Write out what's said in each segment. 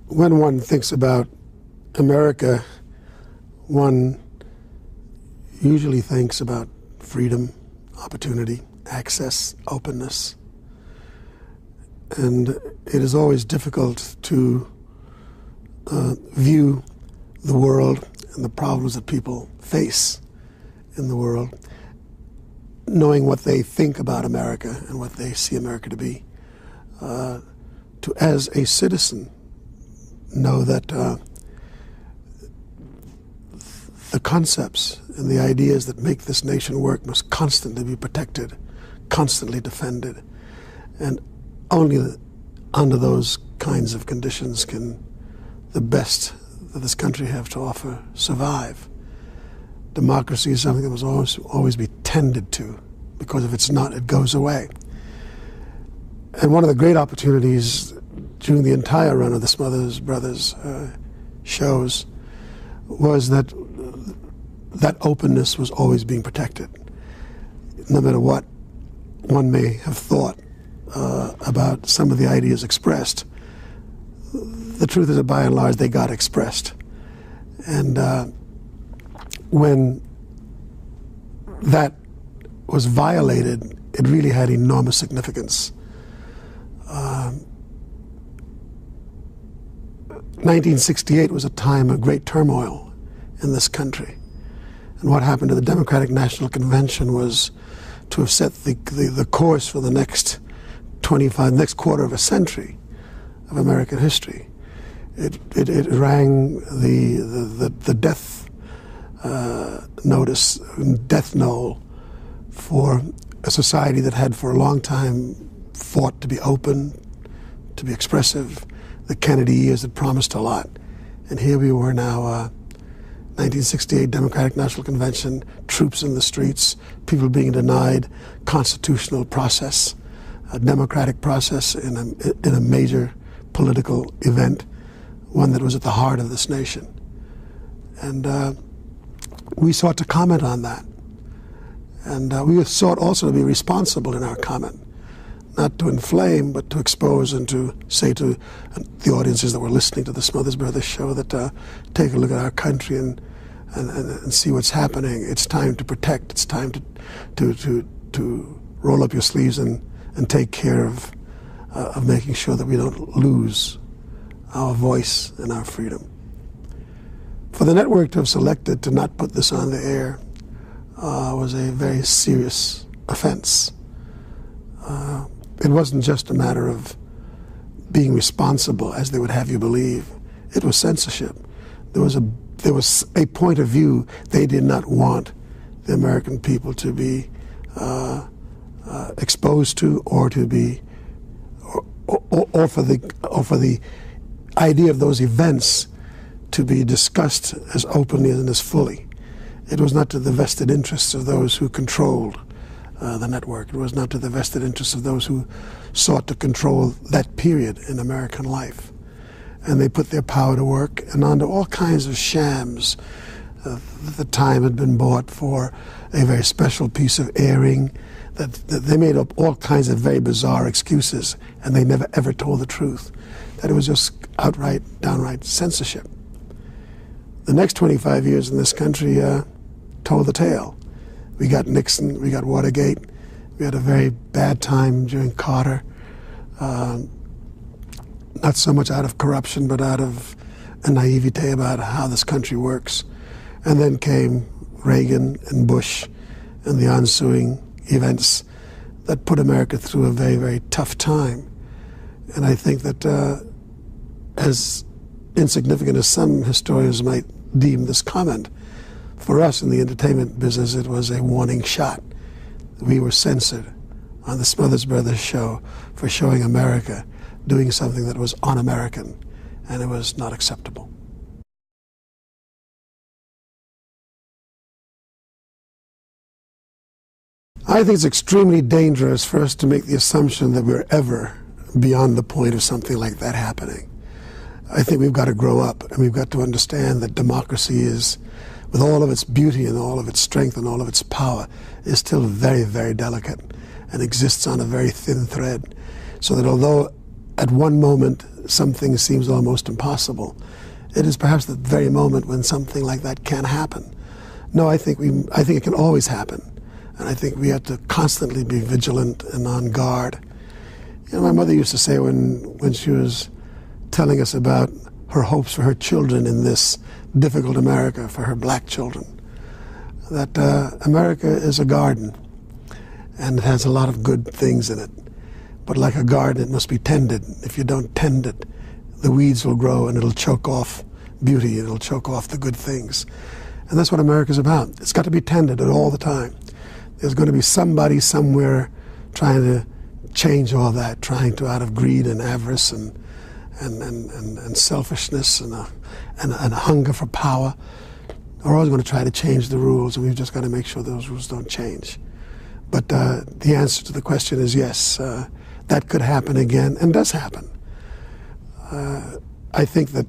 When one thinks about America, one usually thinks about freedom, opportunity, access, openness. And it is always difficult to view the world and the problems that people face in the world, knowing what they think about America and what they see America to be. To, as a citizen, know that the concepts and the ideas that make this nation work must constantly be protected, constantly defended. And only under those kinds of conditions can the best that this country have to offer survive. Democracy is something that must always be tended to, because if it's not, it goes away. And one of the great opportunities during the entire run of the Smothers Brothers shows was that openness was always being protected. No matter what one may have thought about some of the ideas expressed, the truth is that by and large they got expressed. And when that was violated, it really had enormous significance. 1968 was a time of great turmoil in this country. And what happened to the Democratic National Convention was to have set the course for the next quarter of a century of American history. It rang the death notice, death knell for a society that had for a long time fought to be open, to be expressive. The Kennedy years had promised a lot. And here we were now, 1968 Democratic National Convention, troops in the streets, people being denied constitutional process, a democratic process in a major political event, one that was at the heart of this nation. And we sought to comment on that. And we sought also to be responsible in our comment, not to inflame, but to expose and to say to the audiences that were listening to the Smothers Brothers show that take a look at our country and see what's happening. It's time to protect. It's time to roll up your sleeves and take care of making sure that we don't lose our voice and our freedom. For the network to have selected to not put this on the air was a very serious offense. It wasn't just a matter of being responsible, as they would have you believe. It was censorship. There was a point of view they did not want the American people to be exposed to, or to be, or for the idea of those events to be discussed as openly and as fully. It was not to the vested interests of those who controlled the network. It was not to the vested interests of those who sought to control that period in American life. And they put their power to work, and under all kinds of shams. The time had been bought for a very special piece of airing, that they made up all kinds of very bizarre excuses, and they never ever told the truth, that it was just outright, downright censorship. The next 25 years in this country told the tale. We got Nixon, we got Watergate, we had a very bad time during Carter, not so much out of corruption, but out of a naivete about how this country works. And then came Reagan and Bush and the ensuing events that put America through a very, very tough time. And I think that as insignificant as some historians might deem this comment, for us in the entertainment business, it was a warning shot. We were censored on the Smothers Brothers show for showing America doing something that was un-American, and it was not acceptable. I think it's extremely dangerous for us to make the assumption that we're ever beyond the point of something like that happening. I think we've got to grow up, and we've got to understand that democracy is, with all of its beauty and all of its strength and all of its power, is still very, very delicate and exists on a very thin thread. So that although at one moment something seems almost impossible, it is perhaps the very moment when something like that can happen. No, I think it can always happen, and I think we have to constantly be vigilant and on guard. You know, my mother used to say when she was telling us about her hopes for her children in this difficult America, for her black children, that America is a garden, and it has a lot of good things in it. But like a garden, it must be tended. If you don't tend it, the weeds will grow and it'll choke off beauty, it'll choke off the good things. And that's what America's about. It's got to be tended all the time. There's going to be somebody somewhere trying to change all that, trying to, out of greed and avarice and selfishness and a hunger for power, are always going to try to change the rules, and we've just got to make sure those rules don't change. But the answer to the question is yes, that could happen again, and does happen. I think that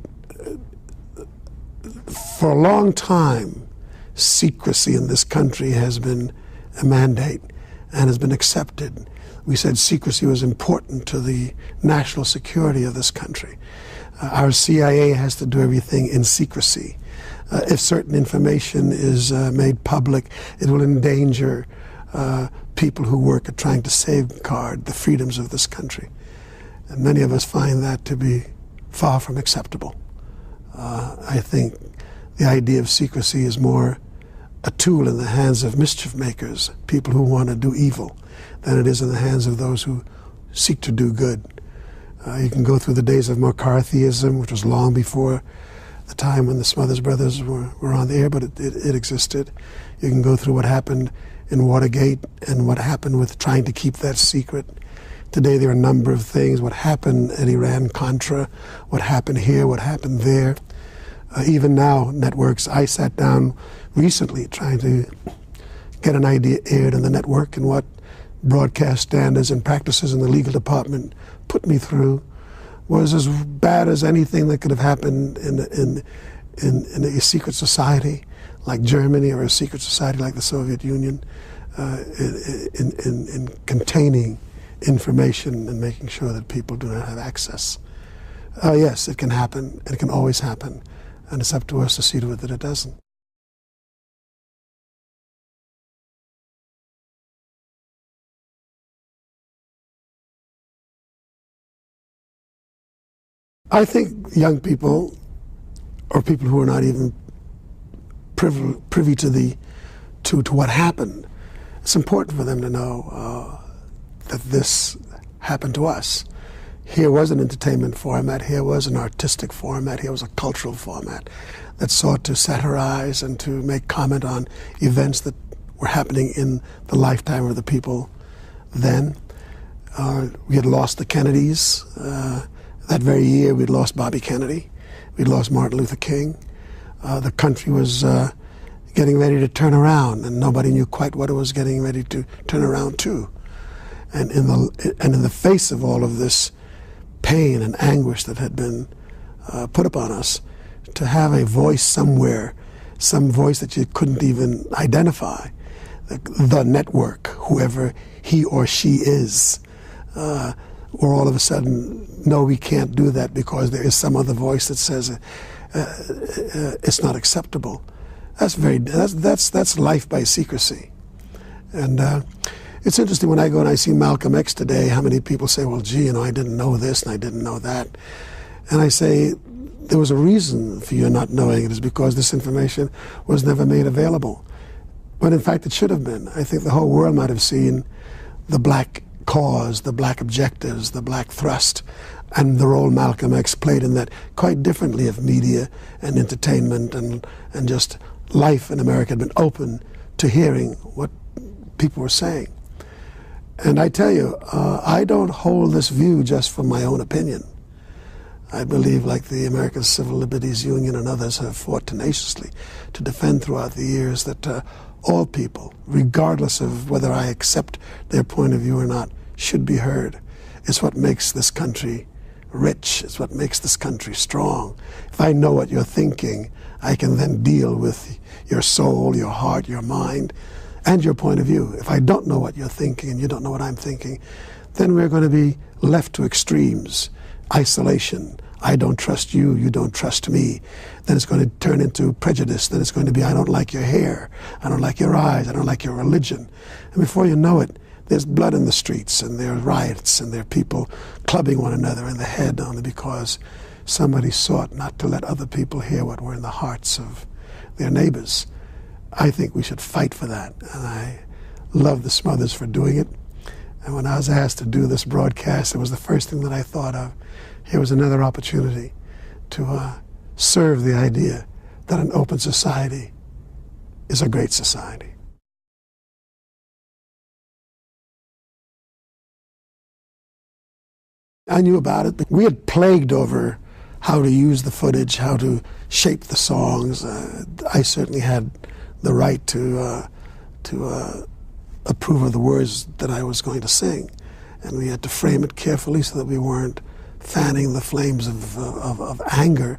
for a long time, secrecy in this country has been a mandate and has been accepted. We said secrecy was important to the national security of this country. Our CIA has to do everything in secrecy. If certain information is made public, it will endanger people who work at trying to safeguard the freedoms of this country. And many of us find that to be far from acceptable. I think the idea of secrecy is more a tool in the hands of mischief makers, people who want to do evil, than it is in the hands of those who seek to do good. You can go through the days of McCarthyism, which was long before the time when the Smothers brothers were on the air, but it existed. You can go through what happened in Watergate and what happened with trying to keep that secret. Today there are a number of things, what happened at Iran-Contra, what happened here, what happened there. Even now, networks, I sat down recently trying to get an idea aired on the network, and what broadcast standards and practices in the legal department put me through was as bad as anything that could have happened in a secret society like Germany or a secret society like the Soviet Union, in containing information and making sure that people do not have access. Yes, it can happen, and it can always happen, and it's up to us to see to it that it doesn't. I think young people, or people who are not even privy to what happened, it's important for them to know that this happened to us. Here was an entertainment format, here was an artistic format, here was a cultural format that sought to satirize and to make comment on events that were happening in the lifetime of the people then. We had lost the Kennedys. That very year we'd lost Bobby Kennedy. We'd lost Martin Luther King. The country was getting ready to turn around, and nobody knew quite what it was getting ready to turn around to. And in the face of all of this pain and anguish that had been put upon us, to have a voice somewhere, some voice that you couldn't even identify, the network, whoever he or she is, or all of a sudden, no, we can't do that because there is some other voice that says it's not acceptable. That's life by secrecy. And it's interesting when I go and I see Malcolm X today, how many people say, well, gee, you know, I didn't know this and I didn't know that. And I say, there was a reason for you not knowing it, is because this information was never made available. But in fact, it should have been. I think the whole world might have seen the black cause, the black objectives, the black thrust, and the role Malcolm X played in that quite differently if media and entertainment and just life in America had been open to hearing what people were saying. And I tell you, I don't hold this view just from my own opinion. I believe, like the American Civil Liberties Union and others have fought tenaciously to defend throughout the years, that all people, regardless of whether I accept their point of view or not, should be heard. It's what makes this country rich. It's what makes this country strong. If I know what you're thinking, I can then deal with your soul, your heart, your mind, and your point of view. If I don't know what you're thinking and you don't know what I'm thinking, then we're going to be left to extremes. isolation. I don't trust you, you don't trust me. Then it's going to turn into prejudice. Then it's going to be, I don't like your hair, I don't like your eyes, I don't like your religion. And before you know it, there's blood in the streets, and there are riots, and there are people clubbing one another in the head only because somebody sought not to let other people hear what were in the hearts of their neighbors. I think we should fight for that, and I love the Smothers for doing it. And when I was asked to do this broadcast, it was the first thing that I thought of. Here was another opportunity to serve the idea that an open society is a great society. I knew about it, but we had plagued over how to use the footage, how to shape the songs. I certainly had the right to approve of the words that I was going to sing, and we had to frame it carefully so that we weren't fanning the flames of anger.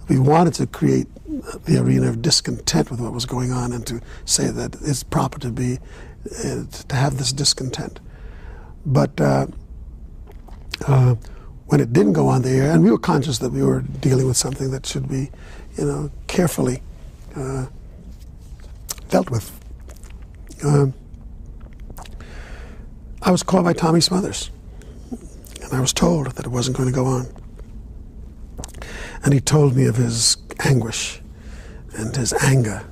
We wanted to create the arena of discontent with what was going on, and to say that it's proper to be to have this discontent. But when it didn't go on the air, and we were conscious that we were dealing with something that should be, carefully dealt with. I was called by Tommy Smothers, and I was told that it wasn't going to go on. And he told me of his anguish and his anger,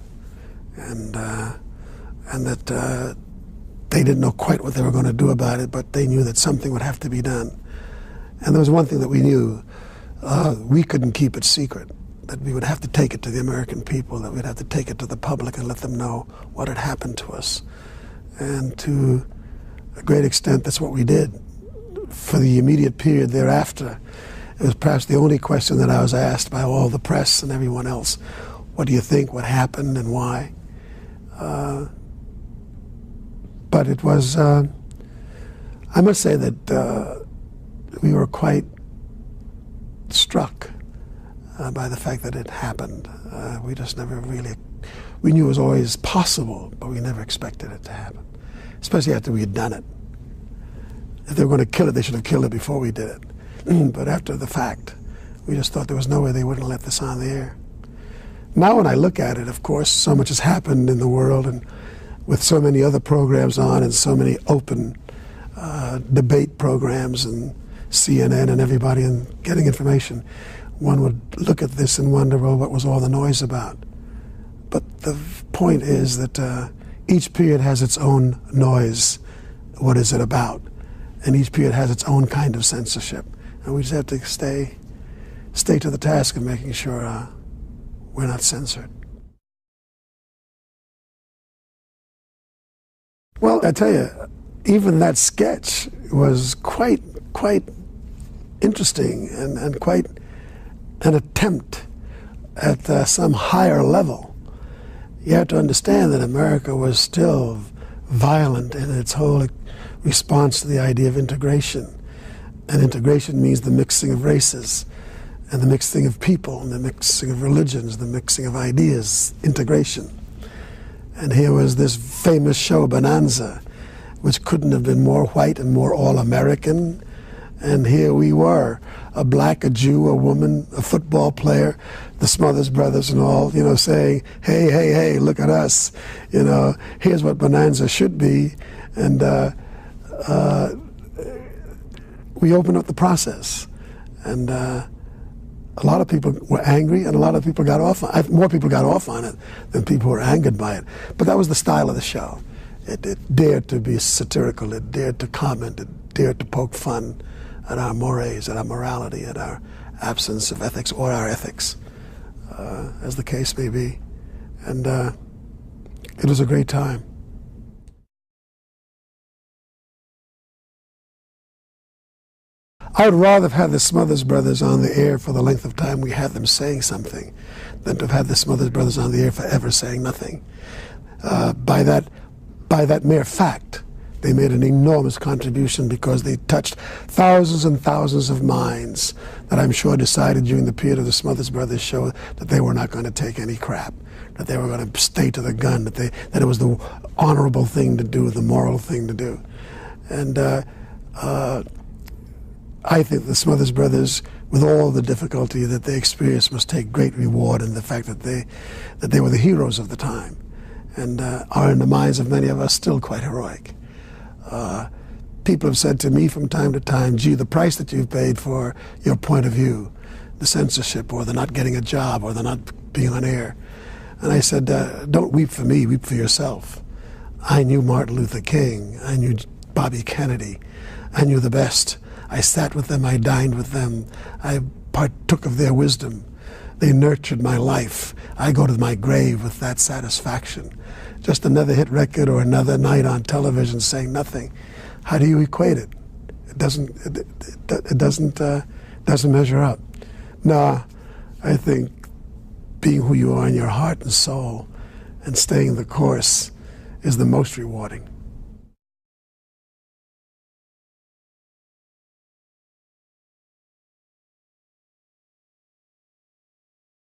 and that they didn't know quite what they were going to do about it, but they knew that something would have to be done. And there was one thing that we knew: we couldn't keep it secret, that we would have to take it to the American people, that we'd have to take it to the public and let them know what had happened to us. And to a great extent, that's what we did. For the immediate period thereafter, it was perhaps the only question that I was asked by all the press and everyone else. What do you think? What happened and why? But it was, I must say that we were quite struck by the fact that it happened. We just never really, we knew it was always possible, but we never expected it to happen, especially after we had done it. If they were going to kill it, they should have killed it before we did it. But after the fact, we just thought there was no way they wouldn't let this on the air. Now when I look at it, of course, so much has happened in the world, and with so many other programs on and so many open debate programs and CNN and everybody and getting information, one would look at this and wonder, well, what was all the noise about? But the point is that each period has its own noise. What is it about? And each period has its own kind of censorship. And we just have to stay to the task of making sure we're not censored. Well, I tell you, even that sketch was quite interesting and quite an attempt at some higher level. You have to understand that America was still violent in its whole response to the idea of integration. And integration means the mixing of races, and the mixing of people, and the mixing of religions, the mixing of ideas, integration. And here was this famous show, Bonanza, which couldn't have been more white and more all-American. And here we were, a black, a Jew, a woman, a football player, the Smothers brothers and all, saying, hey, hey, hey, look at us. Here's what Bonanza should be. And we opened up the process. And a lot of people were angry, and a lot of people got off on it. More people got off on it than people were angered by it. But that was the style of the show. It dared to be satirical, it dared to comment, it dared to poke fun at our mores, at our morality, at our absence of ethics, or our ethics, as the case may be. And it was a great time. I would rather have had the Smothers Brothers on the air for the length of time we had them saying something than to have had the Smothers Brothers on the air forever saying nothing. By that mere fact, they made an enormous contribution, because they touched thousands and thousands of minds that I'm sure decided during the period of the Smothers Brothers show that they were not going to take any crap, that they were going to stay to the gun, that it was the honorable thing to do, the moral thing to do. And I think the Smothers Brothers, with all the difficulty that they experienced, must take great reward in the fact that they were the heroes of the time, and are in the minds of many of us still quite heroic. People have said to me from time to time, gee, the price that you've paid for your point of view, the censorship, or the not getting a job, or the not being on air. And I said, don't weep for me, weep for yourself. I knew Martin Luther King, I knew Bobby Kennedy, I knew the best. I sat with them, I dined with them, I partook of their wisdom. They nurtured my life. I go to my grave with that satisfaction. Just another hit record or another night on television saying nothing. How do you equate it? It doesn't measure up. No, I think being who you are in your heart and soul and staying the course is the most rewarding.